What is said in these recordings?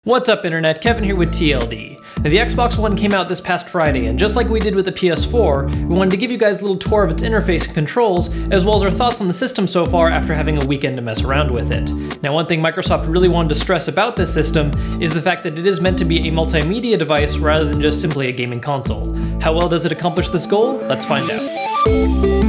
What's up internet, Kevin here with TLD. Now the Xbox One came out this past Friday, and just like we did with the PS4, we wanted to give you guys a little tour of its interface and controls, as well as our thoughts on the system so far after having a weekend to mess around with it. Now one thing Microsoft really wanted to stress about this system is the fact that it is meant to be a multimedia device rather than just simply a gaming console. How well does it accomplish this goal? Let's find out.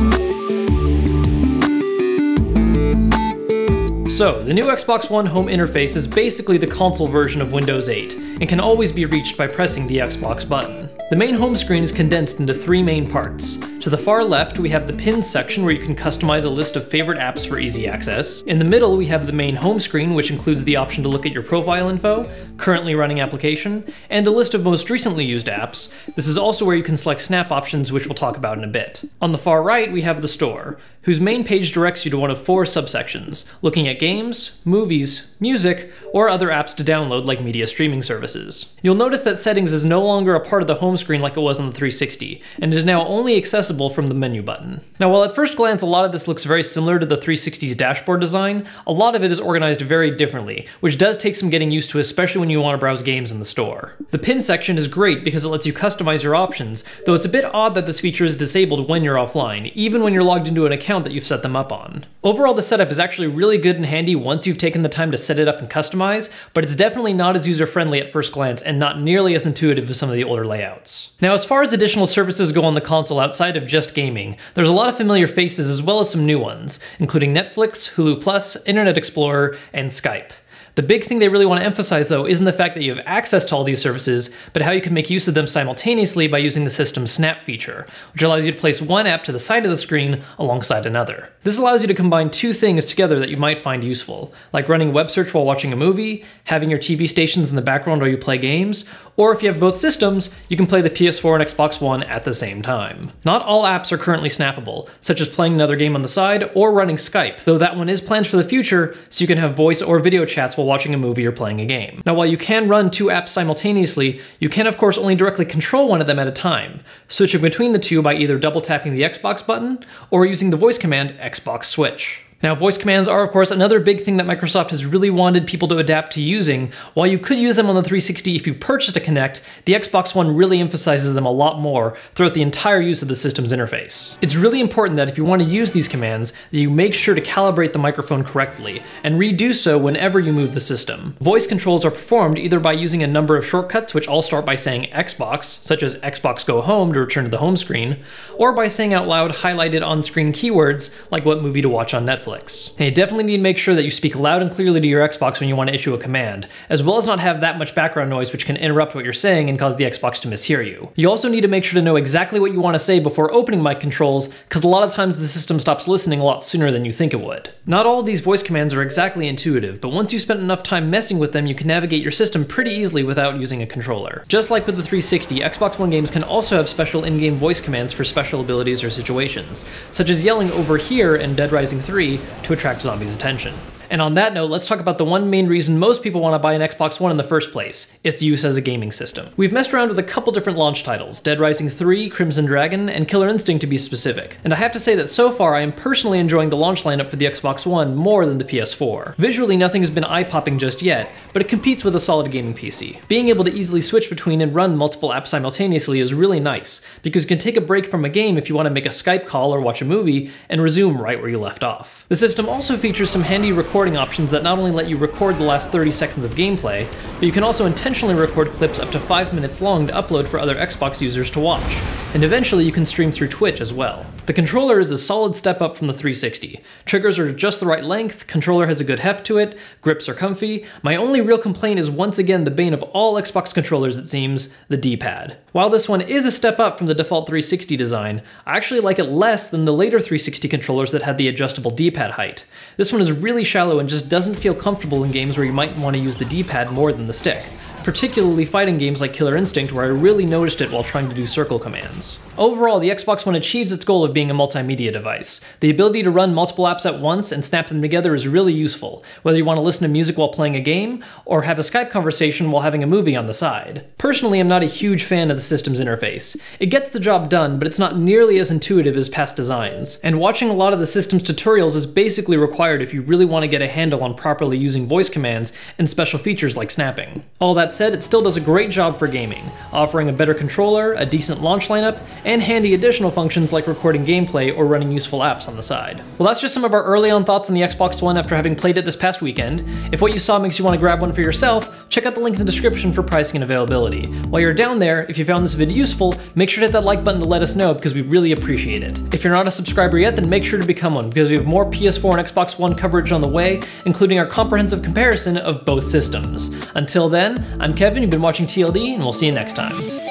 So, the new Xbox One home interface is basically the console version of Windows 8, and can always be reached by pressing the Xbox button. The main home screen is condensed into three main parts. To the far left, we have the Pins section where you can customize a list of favorite apps for easy access. In the middle, we have the main home screen, which includes the option to look at your profile info, currently running application, and a list of most recently used apps. This is also where you can select snap options, which we'll talk about in a bit. On the far right, we have the store, whose main page directs you to one of four subsections, looking at games, movies, music, or other apps to download like media streaming services. You'll notice that settings is no longer a part of the home screen like it was on the 360, and is now only accessible from the menu button. Now while at first glance a lot of this looks very similar to the 360's dashboard design, a lot of it is organized very differently, which does take some getting used to, especially when you want to browse games in the store. The pin section is great because it lets you customize your options, though it's a bit odd that this feature is disabled when you're offline, even when you're logged into an account that you've set them up on. Overall, the setup is actually really good and handy once you've taken the time to set it up and customize, but it's definitely not as user-friendly at first glance and not nearly as intuitive as some of the older layouts. Now, as far as additional services go on the console outside of just gaming, there's a lot of familiar faces as well as some new ones, including Netflix, Hulu+, Internet Explorer, and Skype. The big thing they really want to emphasize though isn't the fact that you have access to all these services, but how you can make use of them simultaneously by using the system's Snap feature, which allows you to place one app to the side of the screen alongside another. This allows you to combine two things together that you might find useful, like running web search while watching a movie, having your TV stations in the background while you play games, or if you have both systems, you can play the PS4 and Xbox One at the same time. Not all apps are currently snappable, such as playing another game on the side or running Skype, though that one is planned for the future so you can have voice or video chats while watching a movie or playing a game. Now while you can run two apps simultaneously, you can of course only directly control one of them at a time, switching between the two by either double tapping the Xbox button or using the voice command Xbox Switch. Now, voice commands are, of course, another big thing that Microsoft has really wanted people to adapt to using. While you could use them on the 360 if you purchased a Kinect, the Xbox One really emphasizes them a lot more throughout the entire use of the system's interface. It's really important that if you want to use these commands, that you make sure to calibrate the microphone correctly, and redo so whenever you move the system. Voice controls are performed either by using a number of shortcuts which all start by saying Xbox, such as Xbox Go Home to return to the home screen, or by saying out loud highlighted on-screen keywords like what movie to watch on Netflix. And you definitely need to make sure that you speak loud and clearly to your Xbox when you want to issue a command, as well as not have that much background noise which can interrupt what you're saying and cause the Xbox to mishear you. You also need to make sure to know exactly what you want to say before opening mic controls, because a lot of times the system stops listening a lot sooner than you think it would. Not all of these voice commands are exactly intuitive, but once you spend enough time messing with them, you can navigate your system pretty easily without using a controller. Just like with the 360, Xbox One games can also have special in-game voice commands for special abilities or situations, such as yelling "over here" in Dead Rising 3 to attract zombies' attention. And on that note, let's talk about the one main reason most people want to buy an Xbox One in the first place, its use as a gaming system. We've messed around with a couple different launch titles, Dead Rising 3, Crimson Dragon, and Killer Instinct to be specific, and I have to say that so far I am personally enjoying the launch lineup for the Xbox One more than the PS4. Visually nothing has been eye-popping just yet, but it competes with a solid gaming PC. Being able to easily switch between and run multiple apps simultaneously is really nice, because you can take a break from a game if you want to make a Skype call or watch a movie, and resume right where you left off. The system also features some handy recording options that not only let you record the last 30 seconds of gameplay, but you can also intentionally record clips up to 5 minutes long to upload for other Xbox users to watch. And eventually you can stream through Twitch as well. The controller is a solid step up from the 360. Triggers are just the right length, controller has a good heft to it, grips are comfy. My only real complaint is once again the bane of all Xbox controllers it seems, the D-pad. While this one is a step up from the default 360 design, I actually like it less than the later 360 controllers that had the adjustable D-pad height. This one is really shallow and just doesn't feel comfortable in games where you might want to use the D-pad more than the stick, particularly fighting games like Killer Instinct, where I really noticed it while trying to do circle commands. Overall, the Xbox One achieves its goal of being a multimedia device. The ability to run multiple apps at once and snap them together is really useful, whether you want to listen to music while playing a game, or have a Skype conversation while having a movie on the side. Personally, I'm not a huge fan of the system's interface. It gets the job done, but it's not nearly as intuitive as past designs, and watching a lot of the system's tutorials is basically required if you really want to get a handle on properly using voice commands and special features like snapping. All that said, it still does a great job for gaming, offering a better controller, a decent launch lineup, and handy additional functions like recording gameplay or running useful apps on the side. Well, that's just some of our early on thoughts on the Xbox One after having played it this past weekend. If what you saw makes you want to grab one for yourself, check out the link in the description for pricing and availability. While you're down there, if you found this video useful, make sure to hit that like button to let us know because we really appreciate it. If you're not a subscriber yet, then make sure to become one because we have more PS4 and Xbox One coverage on the way, including our comprehensive comparison of both systems. Until then, I'm Kevin, you've been watching TLD, and we'll see you next time.